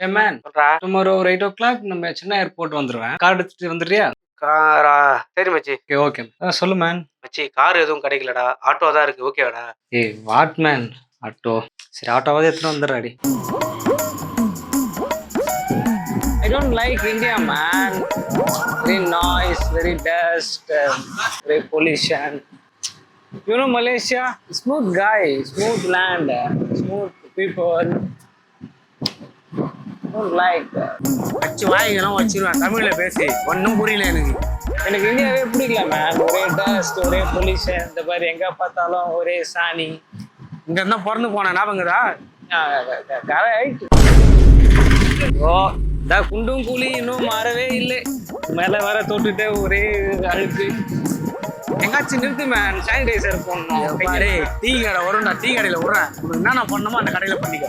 A man, சொல்றா. Tomorrow ஒரு 8 o'clock நம்ம சென்னை ஏர்போர்ட் வந்துருவேன். கார் எடுத்துட்டு வந்துடுறியா? காரா? சரி மச்சி. Okay okay. சொல்லு மேன். மச்சி கார் எதுவும் கிடைக்கலடா. ஆட்டோ தான் இருக்கு. ஓகேவாடா? ஏய் வாட் மேன், ஆட்டோ. சரி ஆட்டோவாவது எடுத்துட்டு வந்துடுறாடி. I don't like India, man. Very noise, very dust, very pollution. You know Malaysia? Smooth guy, smooth land, smooth people. Don't like. மச்சி வாய்க்கெல்லாம் வச்சிருவேன். தமிழ்ல பேசி. ஒன்றும் புரியல எனக்கு. எனக்கு இந்தியாவே பிடிக்கல மேன். ஒரே டஸ்ட், ஒரே பொல்யூஷன். இந்த மாதிரி எங்க பார்த்தாலும் ஒரே சாணி. இங்க இருந்தா பிறந்து போனேன் ஞாபகங்களா? கரெக்ட். ஓ இந்த குண்டும் கூலி இன்னும் மாறவே இல்லை. மேல வர தொட்டுட்டு ஒரே அழுக்கு. எங்காச்சும் நிறுத்து மேன், சானிடைசர் போடணும். டீ கடை வரும்டா. டீ கடையில விடுறேன். என்னென்ன பண்ணணுமோ அந்த கடையில பண்ணிக்க.